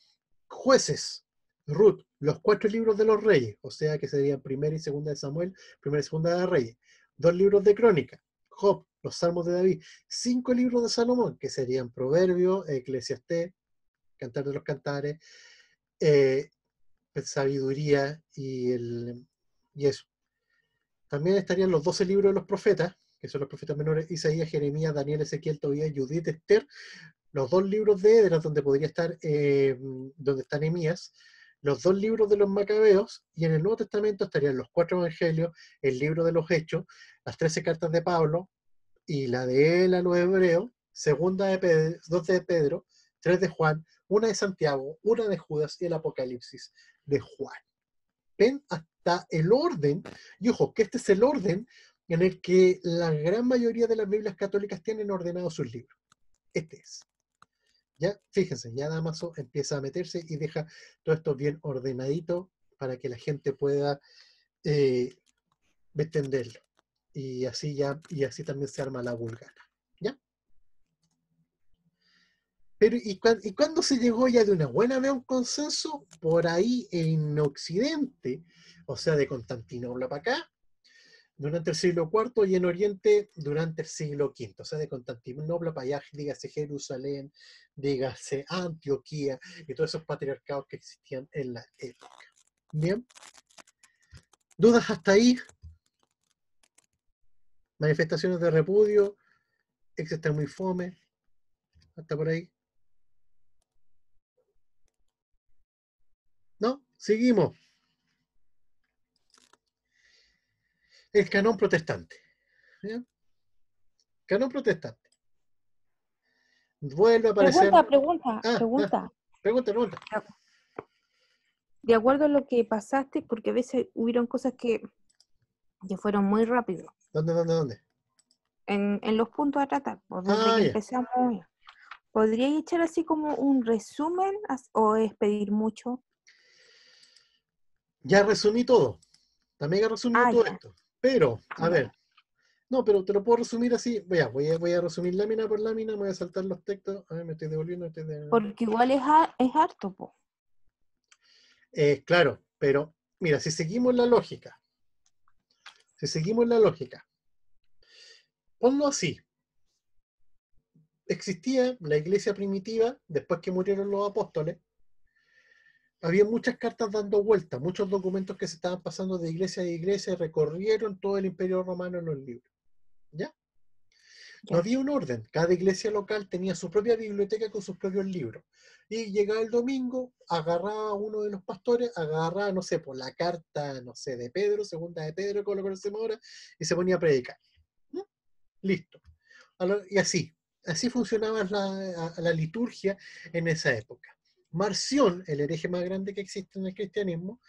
Jueces, Ruth, los 4 libros de los reyes, o sea que serían primera y segunda de Samuel, primera y segunda de Reyes, 2 libros de Crónica, Job, los Salmos de David, 5 libros de Salomón, que serían Proverbios, Eclesiastés, Cantar de los Cantares, sabiduría y eso. También estarían los 12 libros de los profetas, que son los profetas menores: Isaías, Jeremías, Daniel, Ezequiel, Tobías, Judith, Esther, los 2 libros de Edras, donde podría estar, donde está Nehemías, los 2 libros de los Macabeos, y en el Nuevo Testamento estarían los 4 evangelios, el libro de los Hechos, las 13 cartas de Pablo, y la de él a los hebreos, segunda de Pedro, 2 de Pedro, 3 de Juan, una de Santiago, una de Judas y el Apocalipsis de Juan. Ven hasta el orden, y ojo, que este es el orden en el que la gran mayoría de las Biblias católicas tienen ordenados sus libros. Este es. Ya, fíjense, ya Damaso empieza a meterse y deja todo esto bien ordenadito para que la gente pueda entenderlo. Y así también se arma la Vulgata. ¿Ya? Pero, ¿y cuándo se llegó ya de una buena vez a un consenso? Por ahí en Occidente, o sea, de Constantinopla para acá, durante el siglo IV, y en Oriente durante el siglo V. O sea, de Constantinopla para allá, dígase Jerusalén, dígase Antioquía, y todos esos patriarcados que existían en la época. Bien. ¿Dudas hasta ahí? Manifestaciones de repudio, ex está muy fome, hasta por ahí. ¿No? Seguimos. El canon protestante. ¿Ya? Canon protestante. Vuelve a aparecer. Pregunta. Pregunta. De acuerdo a lo que pasaste, porque a veces hubieron cosas que fueron muy rápido ¿Dónde? en los puntos a tratar, pues desde que Ya. empezamos. ¿Podríais echar así como un resumen o es pedir mucho? Ya resumí todo. También resumí todo Ya. esto. Pero, a Ya. ver, No, pero te lo puedo resumir así. Voy a resumir lámina por lámina, me voy a saltar los textos. A ver, me estoy devolviendo. Porque igual es harto, po. Claro, pero mira, si seguimos la lógica, ponlo así. Existía la iglesia primitiva, después que murieron los apóstoles, había muchas cartas dando vueltas, muchos documentos que se estaban pasando de iglesia a iglesia, recorrieron todo el imperio romano en los libros. ¿Ya? No Ya, había un orden, cada iglesia local tenía su propia biblioteca con sus propios libros. Y llegaba el domingo, agarraba a uno de los pastores, agarraba, no sé, por la carta, no sé, de Pedro, segunda de Pedro, como lo conocemos ahora, y se ponía a predicar. ¿Mm? Listo. Y así funcionaba la liturgia en esa época. Marción, el hereje más grande que existe en el cristianismo,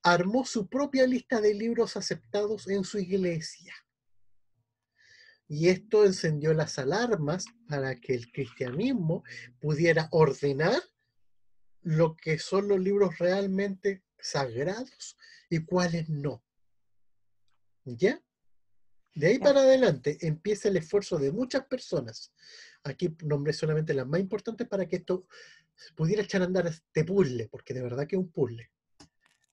armó su propia lista de libros aceptados en su iglesia. Y esto encendió las alarmas para que el cristianismo pudiera ordenar lo que son los libros realmente sagrados y cuáles no. ¿Ya? De ahí ya. para adelante empieza el esfuerzo de muchas personas. Aquí nombré solamente las más importantes para que esto pudiera echar a andar este puzzle, porque de verdad que es un puzzle.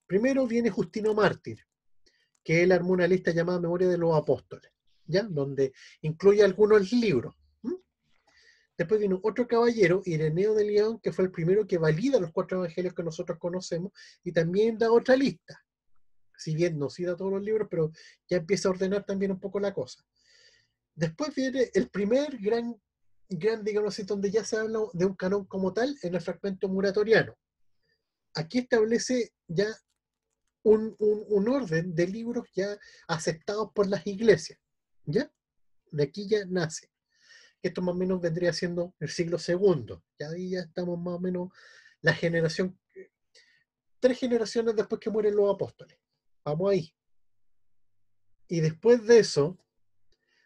Primero viene Justino Mártir, que él armó una lista llamada Memoria de los Apóstoles, ¿ya? Donde incluye algunos libros. ¿Mm? Después vino otro caballero, Ireneo de León, que fue el primero que valida los 4 evangelios que nosotros conocemos y también da otra lista. Si bien no cita todos los libros, pero ya empieza a ordenar también un poco la cosa. Después viene el primer gran, digamos así, donde ya se habla de un canon como tal en el fragmento muratoriano. Aquí establece ya un orden de libros ya aceptados por las iglesias. ¿Ya? De aquí ya nace. Esto más o menos vendría siendo el siglo segundo. Ya ahí ya estamos más o menos la generación, 3 generaciones después que mueren los apóstoles. Vamos ahí. Y después de eso,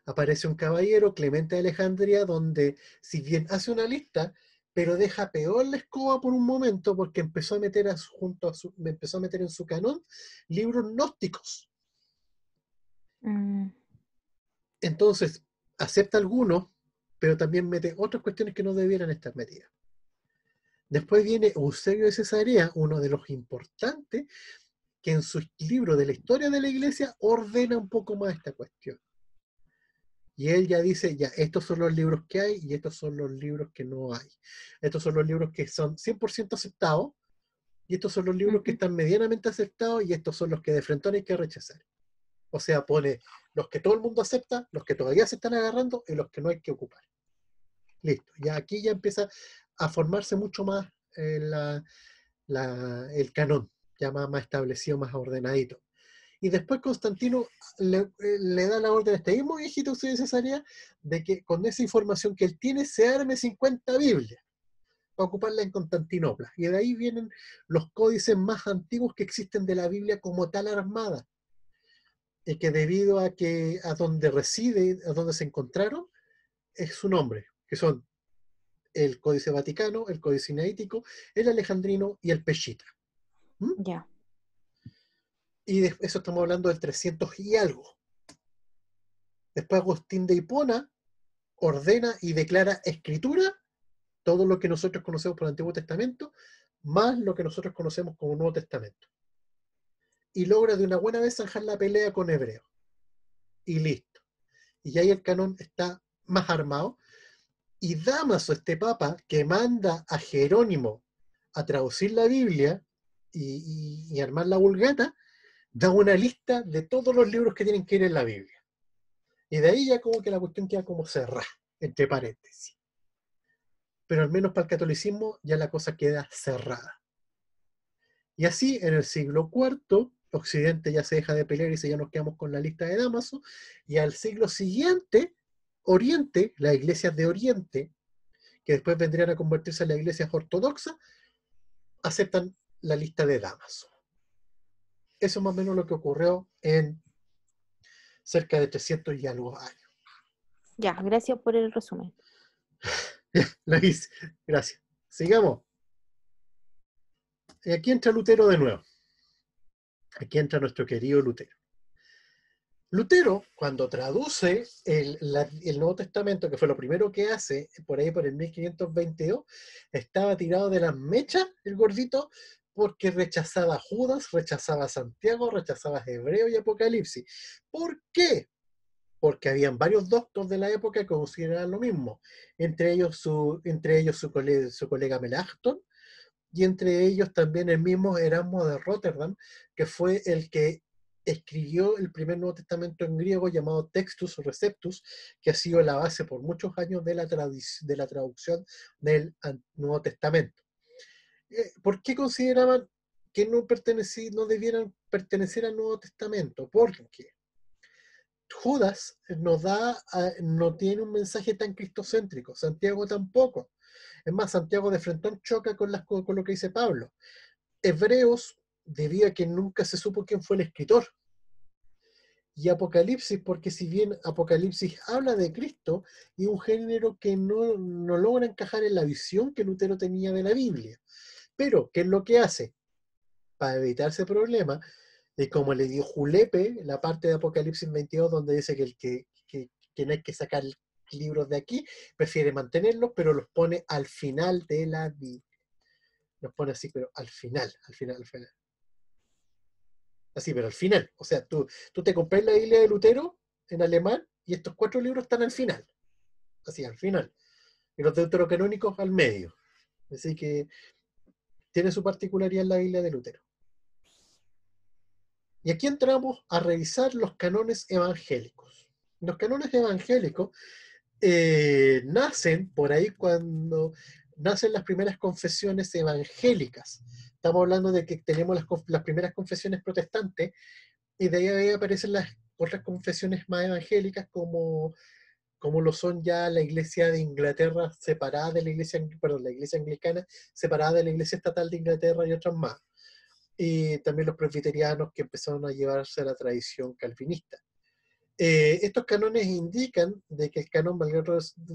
aparece un caballero, Clemente de Alejandría, donde si bien hace una lista, pero deja peor la escoba por un momento porque empezó a meter empezó a meter en su canon libros gnósticos. Mm, Entonces, acepta algunos, pero también mete otras cuestiones que no debieran estar metidas. Después viene Eusebio de Cesarea, uno de los importantes, que en su libro de la historia de la iglesia ordena un poco más esta cuestión. Y él ya dice, ya, estos son los libros que hay y estos son los libros que no hay. Estos son los libros que son 100% aceptados y estos son los libros que ujú. están medianamente aceptados y estos son los que de frente hay que rechazar. O sea, pone los que todo el mundo acepta, los que todavía se están agarrando y los que no hay que ocupar. Listo. Ya aquí ya empieza a formarse mucho más el canon, ya más establecido, más ordenadito. Y después Constantino le da la orden a este mismo viejito de Cesarea de que con esa información que él tiene se arme 50 Biblias para ocuparla en Constantinopla. Y de ahí vienen los códices más antiguos que existen de la Biblia como tal armada. Y que debido a que a donde reside, a donde se encontraron, es su nombre, que son el Códice Vaticano, el Códice Sinaítico, el Alejandrino y el Peshitta. ¿Mm? Ya, Y de eso estamos hablando del 300 y algo. Después Agustín de Hipona ordena y declara escritura todo lo que nosotros conocemos por el Antiguo Testamento, más lo que nosotros conocemos como Nuevo Testamento. Y logra de una buena vez zanjar la pelea con Hebreo. Y listo. Y ahí el canon está más armado. Y Dámaso, este papa, que manda a Jerónimo a traducir la Biblia y armar la Vulgata, da una lista de todos los libros que tienen que ir en la Biblia. Y de ahí ya como que la cuestión queda como cerrada, entre paréntesis. Pero al menos para el catolicismo ya la cosa queda cerrada. Y así en el siglo IV, Occidente ya se deja de pelear y ya nos quedamos con la lista de Dámaso, y al siglo siguiente, Oriente, las iglesias de Oriente, que después vendrían a convertirse en las iglesias ortodoxas, aceptan la lista de Dámaso. Eso es más o menos lo que ocurrió en cerca de 300 y algo años. ya, gracias por el resumen. Lo hice, gracias. Sigamos. Y aquí entra Lutero de nuevo. Aquí entra nuestro querido Lutero. Lutero, cuando traduce el Nuevo Testamento, que fue lo primero que hace, por ahí por el 1522, estaba tirado de las mechas, el gordito, porque rechazaba a Judas, rechazaba a Santiago, rechazaba a Hebreo y Apocalipsis. ¿Por qué? Porque habían varios doctos de la época que consideraban lo mismo, su colega Melanchthon, y entre ellos también el mismo Erasmo de Rotterdam, que fue el que escribió el primer Nuevo Testamento en griego llamado Textus Receptus, que ha sido la base por muchos años de la traducción del Nuevo Testamento. ¿Por qué consideraban que no debieran pertenecer al Nuevo Testamento? Porque Judas no tiene un mensaje tan cristocéntrico, Santiago tampoco. Es más, Santiago de Frentón choca con lo que dice Pablo. Hebreos, debido a que nunca se supo quién fue el escritor. Y Apocalipsis, porque si bien Apocalipsis habla de Cristo, y un género que no logra encajar en la visión que Lutero tenía de la Biblia. Pero, ¿qué es lo que hace? Para evitar ese problema, como le dio Julepe, la parte de Apocalipsis 22, donde dice que no hay que sacar libros de aquí, prefiere mantenerlos, pero los pone al final de la Biblia. Los pone así, pero al final, al final, al final. Así, pero al final. O sea, tú te compras la Biblia de Lutero en alemán y estos 4 libros están al final. Así, al final. Y los deuterocanónicos al medio. Así que tiene su particularidad en la Biblia de Lutero. Y aquí entramos a revisar los cánones evangélicos. Los cánones evangélicos nacen por ahí cuando nacen las primeras confesiones evangélicas. Estamos hablando de que tenemos las primeras confesiones protestantes y de ahí aparecen las otras confesiones más evangélicas como lo son ya la iglesia de Inglaterra separada de la iglesia, perdón, la iglesia anglicana separada de la iglesia estatal de Inglaterra y otras más. Y también los presbiterianos que empezaron a llevarse a la tradición calvinista. Estos cánones indican de que el canon, valga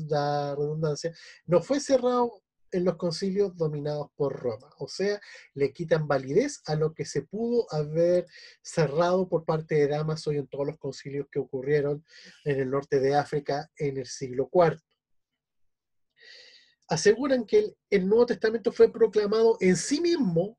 la redundancia, no fue cerrado en los concilios dominados por Roma. O sea, le quitan validez a lo que se pudo haber cerrado por parte de Damaso y en todos los concilios que ocurrieron en el norte de África en el siglo IV. Aseguran que el Nuevo Testamento fue proclamado en sí mismo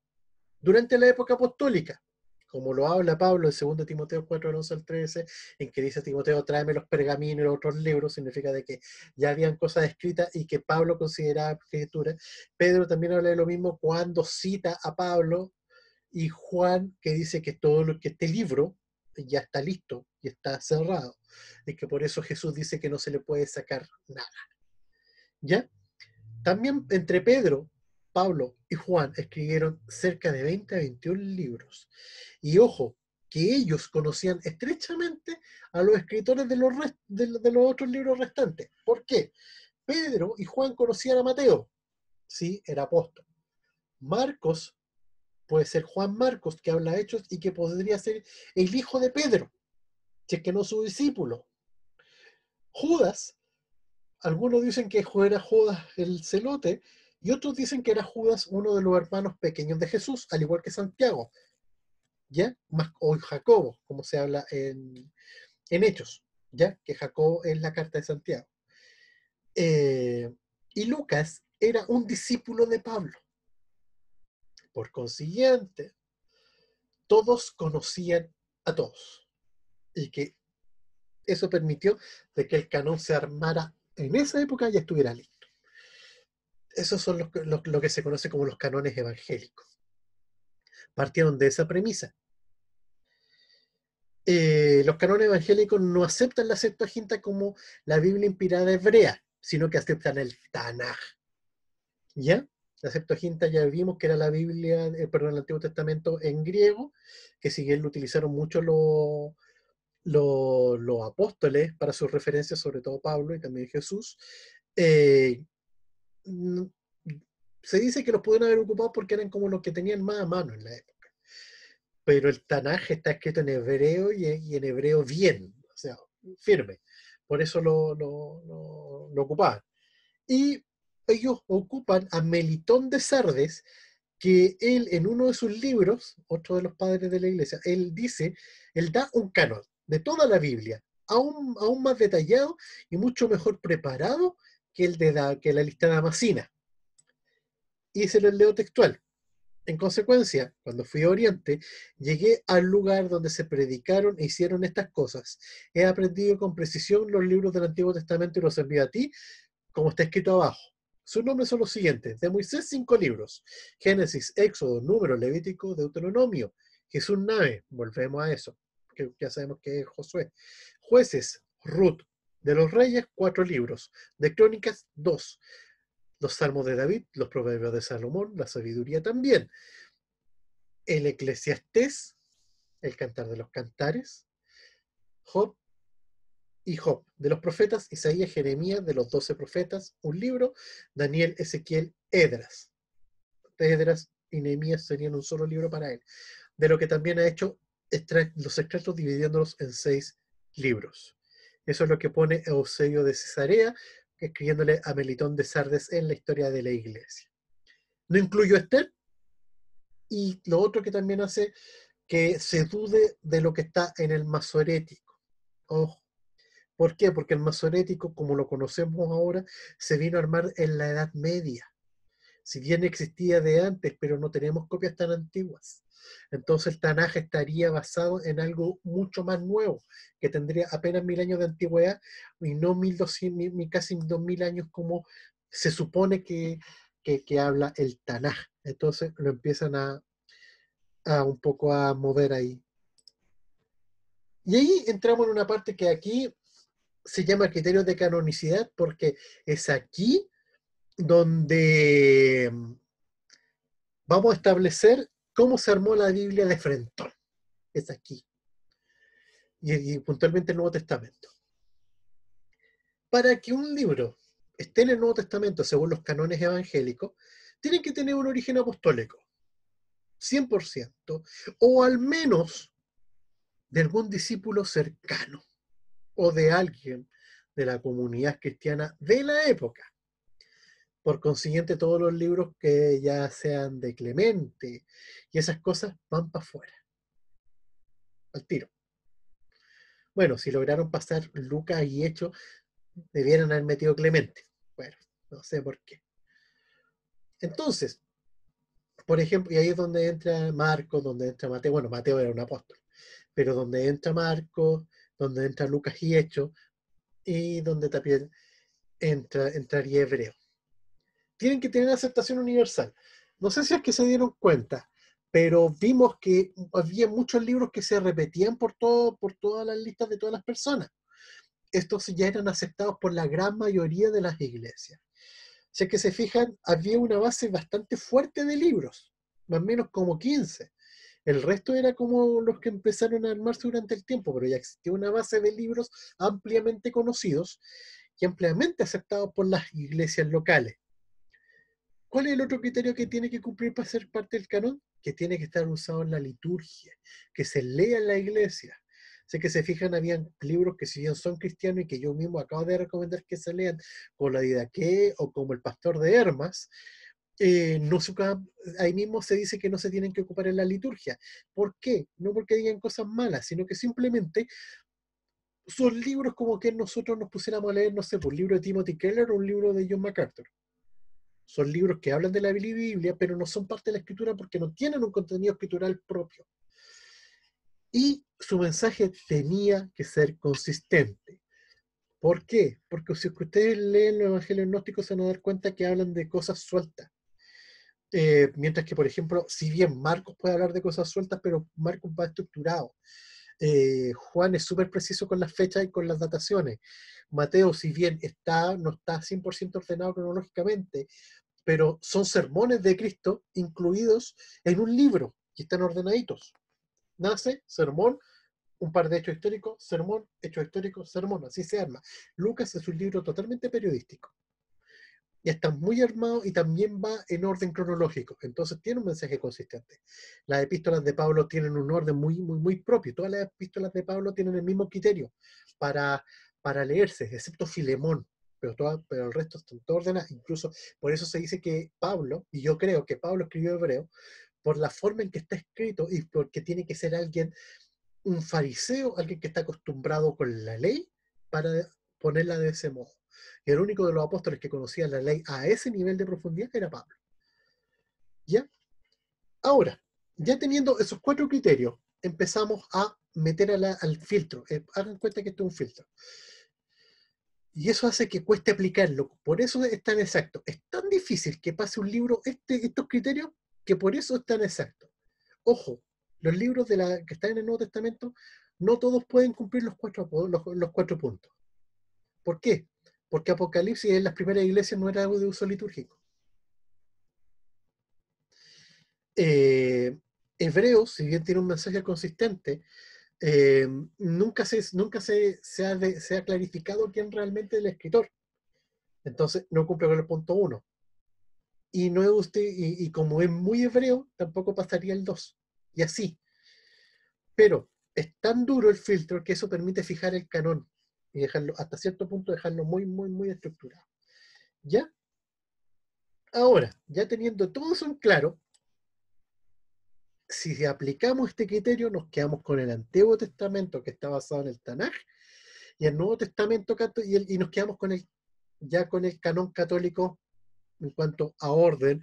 durante la época apostólica, como lo habla Pablo en 2 Timoteo 4, 11 al 13, en que dice Timoteo, tráeme los pergaminos y los otros libros, significa de que ya habían cosas escritas y que Pablo consideraba escritura. Pedro también habla de lo mismo cuando cita a Pablo, y Juan, que dice que que este libro ya está listo y está cerrado, y que por eso Jesús dice que no se le puede sacar nada. ¿Ya? También entre Pedro, Pablo y Juan escribieron cerca de 20 a 21 libros. Y ojo, que ellos conocían estrechamente a los escritores de los otros libros restantes. ¿Por qué? Pedro y Juan conocían a Mateo, sí, era apóstol. Marcos, puede ser Juan Marcos, que habla hechos y que podría ser el hijo de Pedro, si es que no su discípulo. Judas, algunos dicen que era Judas el celote, y otros dicen que era Judas uno de los hermanos pequeños de Jesús, al igual que Santiago, ¿ya? O Jacobo, como se habla en Hechos, ¿ya? Que Jacobo es la carta de Santiago. Y Lucas era un discípulo de Pablo. Por consiguiente, todos conocían a todos. Y que eso permitió de que el canon se armara en esa época y estuviera listo. Esos son lo que se conoce como los canones evangélicos. Partieron de esa premisa. Los canones evangélicos no aceptan la Septuaginta como la Biblia inspirada hebrea, sino que aceptan el Tanaj. ¿Ya? La Septuaginta ya vimos que era la Biblia, el Antiguo Testamento en griego, que si bien lo utilizaron mucho los apóstoles para sus referencias, sobre todo Pablo y también Jesús, eh, se dice que los pudieron haber ocupado porque eran como los que tenían más a mano en la época. Pero el Tanaj está escrito en hebreo y en hebreo bien, o sea, firme. Por eso lo ocupaban. Y ellos ocupan a Melitón de Sardes, que él en uno de sus libros, otro de los padres de la iglesia, él da un canon. de toda la Biblia, aún más detallado y mucho mejor preparado que que la lista de Amasina. Y se los leo textual. En consecuencia, cuando fui a Oriente, llegué al lugar donde se predicaron e hicieron estas cosas. He aprendido con precisión los libros del Antiguo Testamento y los envío a ti, como está escrito abajo. Sus nombres son los siguientes. De Moisés, 5 libros. Génesis, Éxodo, Número, Levítico, Deuteronomio. Jesús Nave, volvemos a eso, que ya sabemos que es Josué. Jueces, Ruth. De los Reyes, 4 libros. De Crónicas, 2. Los Salmos de David, los Proverbios de Salomón, la Sabiduría también. El Eclesiastés, el Cantar de los Cantares, Job y Job. De los profetas, Isaías, Jeremías, de los 12 profetas, un libro, Daniel, Ezequiel, Esdras. Esdras y Nehemías serían un solo libro para él. De lo que también ha hecho los extractos dividiéndolos en 6 libros. Eso es lo que pone Eusebio de Cesarea, escribiéndole a Melitón de Sardes en la historia de la iglesia. No incluyo Esther, y lo otro que también hace que se dude de lo que está en el masorético. Ojo. ¿Por qué? Porque el masorético, como lo conocemos ahora, se vino a armar en la Edad Media. Si bien existía de antes, pero no tenemos copias tan antiguas. Entonces el Tanaj estaría basado en algo mucho más nuevo, que tendría apenas 1000 años de antigüedad y no 1200, ni casi 2000 años como se supone que habla el Tanaj. Entonces lo empiezan a un poco a mover ahí. Y ahí entramos en una parte que aquí se llama criterios de canonicidad, porque es aquí donde vamos a establecer cómo se armó la Biblia de frentón. Es aquí. Y puntualmente el Nuevo Testamento. Para que un libro esté en el Nuevo Testamento según los cánones evangélicos, tiene que tener un origen apostólico. 100%. O al menos de algún discípulo cercano. O de alguien de la comunidad cristiana de la época. Por consiguiente, todos los libros que ya sean de Clemente y esas cosas van para afuera. Al tiro. Bueno, si lograron pasar Lucas y Hechos, debieran haber metido Clemente. Bueno, no sé por qué. Entonces, por ejemplo, y ahí es donde entra Marcos, donde entra Mateo. Bueno, Mateo era un apóstol. Pero donde entra Marcos, donde entra Lucas y Hechos, y donde también entraría Hebreo. Tienen que tener aceptación universal. No sé si es que se dieron cuenta, pero vimos que había muchos libros que se repetían por todas las listas de todas las personas. Estos ya eran aceptados por la gran mayoría de las iglesias. Si es que se fijan, había una base bastante fuerte de libros, más o menos como 15. El resto era como los que empezaron a armarse durante el tiempo, pero ya existía una base de libros ampliamente conocidos y ampliamente aceptados por las iglesias locales. ¿Cuál es el otro criterio que tiene que cumplir para ser parte del canon? Que tiene que estar usado en la liturgia, que se lea en la iglesia. Sé que se fijan, habían libros que si bien son cristianos y que yo mismo acabo de recomendar que se lean, como la Didaqué o como el Pastor de Hermas, no se, ahí mismo se dice que no se tienen que ocupar en la liturgia. ¿Por qué? No porque digan cosas malas, sino que simplemente son libros como que nosotros nos pusiéramos a leer, no sé, por un libro de Timothy Keller o un libro de John MacArthur. Son libros que hablan de la Biblia, pero no son parte de la escritura porque no tienen un contenido escritural propio. Y su mensaje tenía que ser consistente. ¿Por qué? Porque si ustedes leen los evangelios gnósticos se van a dar cuenta que hablan de cosas sueltas. Mientras que, por ejemplo, si bien Marcos puede hablar de cosas sueltas, pero Marcos va estructurado. Juan es súper preciso con las fechas y con las dataciones. Mateo, si bien no está 100% ordenado cronológicamente, pero son sermones de Cristo incluidos en un libro y están ordenaditos. Nace, sermón, un par de hechos históricos, sermón, hechos históricos, sermón, así se arma. Lucas es un libro totalmente periodístico. Y está muy armado y también va en orden cronológico, entonces tiene un mensaje consistente. Las epístolas de Pablo tienen un orden muy, muy, muy propio. Todas las epístolas de Pablo tienen el mismo criterio para leerse, excepto Filemón, pero el resto están todas ordenadas. Incluso por eso se dice que Pablo, y yo creo que Pablo escribió hebreo, por la forma en que está escrito y porque tiene que ser alguien un fariseo, alguien que está acostumbrado con la ley, para ponerla de ese modo. Y el único de los apóstoles que conocía la ley a ese nivel de profundidad era Pablo. ¿Ya? Ahora, ya teniendo esos 4 criterios, empezamos a meter al filtro. Hagan cuenta que esto es un filtro. Y eso hace que cueste aplicarlo. Por eso es tan exacto. Es tan difícil que pase un libro estos criterios, que por eso es tan exacto. Ojo, los libros que están en el Nuevo Testamento, no todos pueden cumplir los 4 puntos. ¿Por qué? Porque Apocalipsis en las primeras iglesias no era algo de uso litúrgico. Hebreos, si bien tiene un mensaje consistente, nunca se ha clarificado quién realmente es el escritor. Entonces no cumple con el punto 1. Y no es usted, y como es muy hebreo, tampoco pasaría el 2. Y así. Pero es tan duro el filtro que eso permite fijar el canon y dejarlo, hasta cierto punto, dejarlo muy, muy, muy estructurado. ¿Ya? Ahora, ya teniendo todo eso en claro, si aplicamos este criterio, nos quedamos con el Antiguo Testamento, que está basado en el Tanaj, y el Nuevo Testamento, y nos quedamos ya con el canon católico en cuanto a orden,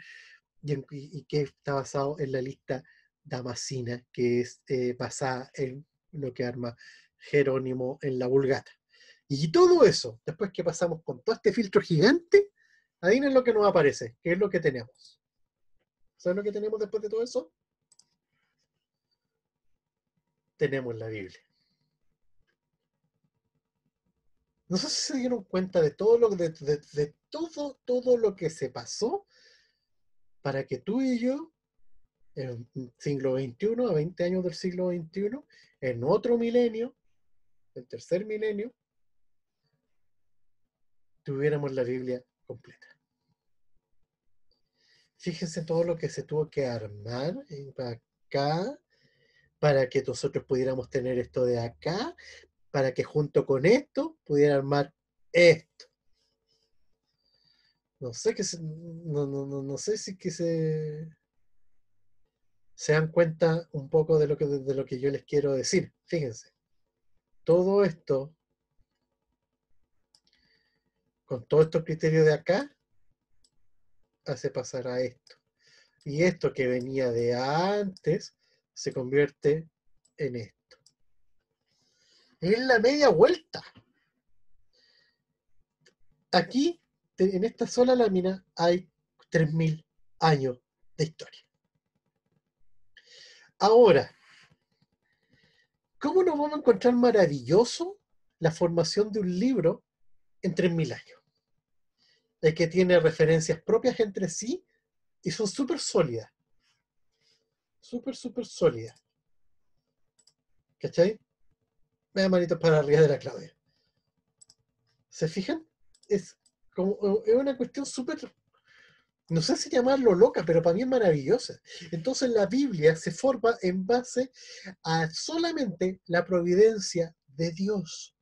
y que está basado en la lista damascena, que es basada en lo que arma Jerónimo en la Vulgata. Y todo eso, después que pasamos con todo este filtro gigante, adivinen lo que nos aparece, que es lo que tenemos. ¿Saben lo que tenemos después de todo eso? Tenemos la Biblia. No sé si se dieron cuenta de todo todo lo que se pasó para que tú y yo, en el siglo XXI, a 20 años del siglo XXI, en otro milenio, el tercer milenio, tuviéramos la Biblia completa. Fíjense todo lo que se tuvo que armar acá, para que nosotros pudiéramos tener esto de acá, para que junto con esto pudiera armar esto. No sé no sé si que se dan cuenta un poco de lo que yo les quiero decir. Fíjense, todo esto, con todos estos criterios de acá, hace pasar a esto. Y esto que venía de antes se convierte en esto. Es la media vuelta. Aquí, en esta sola lámina, hay 3000 años de historia. Ahora, ¿cómo nos vamos a encontrar maravilloso la formación de un libro en 3000 años? El que tiene referencias propias entre sí y son súper sólidas. Súper, súper sólidas. ¿Cachai? Me da manitos para arriba de la Claudia. ¿Se fijan? Es una cuestión súper, no sé si llamarlo loca, pero para mí es maravillosa. Entonces la Biblia se forma en base a solamente la providencia de Dios.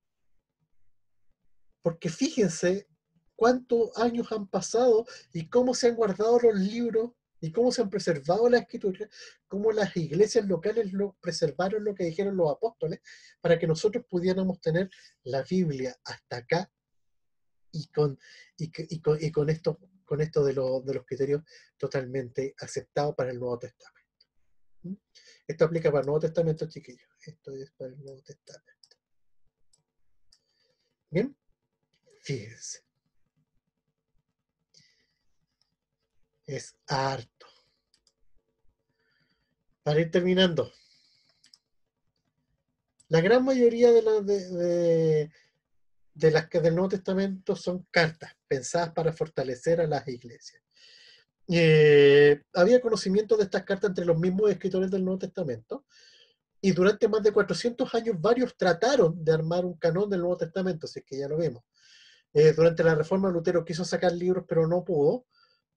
Porque fíjense cuántos años han pasado y cómo se han guardado los libros y cómo se han preservado las escrituras, cómo las iglesias locales preservaron lo que dijeron los apóstoles para que nosotros pudiéramos tener la Biblia hasta acá y con esto de los criterios totalmente aceptados para el Nuevo Testamento. ¿Mm? Esto aplica para el Nuevo Testamento, chiquillos. Esto es para el Nuevo Testamento. Bien, fíjense. Es harto. Para ir terminando, la gran mayoría de las que del Nuevo Testamento son cartas pensadas para fortalecer a las iglesias. Había conocimiento de estas cartas entre los mismos escritores del Nuevo Testamento, y durante más de 400 años varios trataron de armar un canon del Nuevo Testamento, si es que ya lo vemos. Durante la Reforma, Lutero quiso sacar libros, pero no pudo,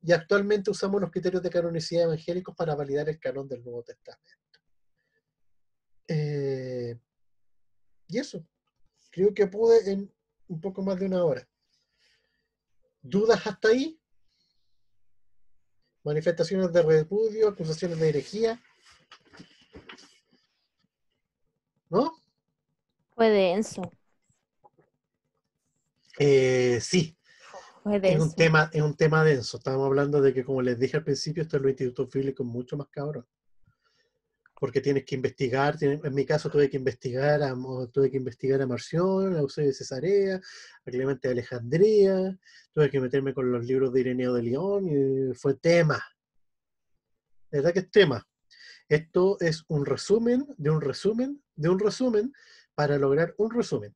y actualmente usamos los criterios de canonicidad evangélicos para validar el canon del Nuevo Testamento. Y eso, creo que pude en un poco más de una hora. ¿Dudas hasta ahí? Manifestaciones de repudio, acusaciones de herejía. ¿no? Fue denso, Sí, fue denso. es un tema denso. Estábamos hablando de que, como les dije al principio, esto es los institutos bíblicos mucho más cabrón. Porque tienes que investigar, en mi caso tuve que investigar a Marción, a Eusebio de Cesarea, a Clemente de Alejandría, tuve que meterme con los libros de Ireneo de León, y fue tema, de verdad que es tema. Esto es un resumen de un resumen de un resumen para lograr un resumen.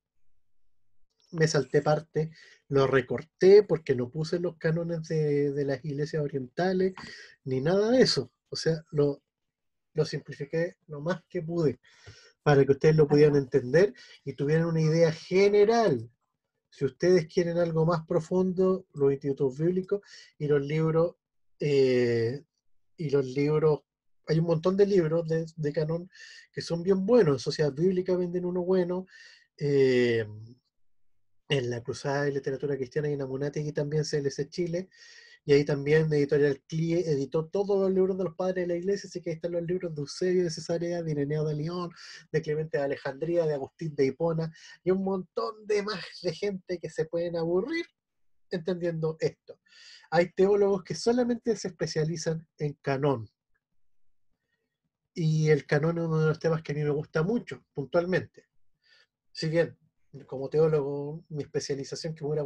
Me salté parte, lo recorté porque no puse los cánones de las iglesias orientales, ni nada de eso. O sea, lo simplifiqué lo más que pude para que ustedes lo pudieran entender y tuvieran una idea general. Si ustedes quieren algo más profundo, los institutos bíblicos y los libros, eh, hay un montón de libros de canon que son bien buenos. En Sociedad Bíblica venden uno bueno. eh, en la Cruzada de Literatura Cristiana y en Amunátegui también CLC Chile. Y ahí también Editorial CLIE editó todos los libros de los padres de la iglesia, así que ahí están los libros de Eusebio de Cesarea, de Ireneo de León, de Clemente de Alejandría, de Agustín de Hipona, y un montón de más de gente que se pueden aburrir entendiendo esto. Hay teólogos que solamente se especializan en canón, y el canón es uno de los temas que a mí me gusta mucho, puntualmente. Si bien, como teólogo, mi especialización que me hubiera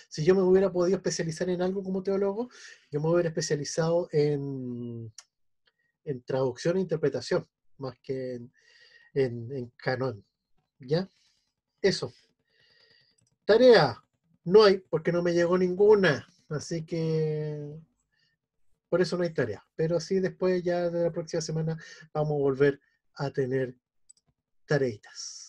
si yo me hubiera podido especializar en algo como teólogo, yo me hubiera especializado en traducción e interpretación, más que en canon. ¿Ya? Eso. Tarea. No hay, porque no me llegó ninguna. Así que por eso no hay tarea. Pero sí, después ya de la próxima semana vamos a volver a tener tareitas.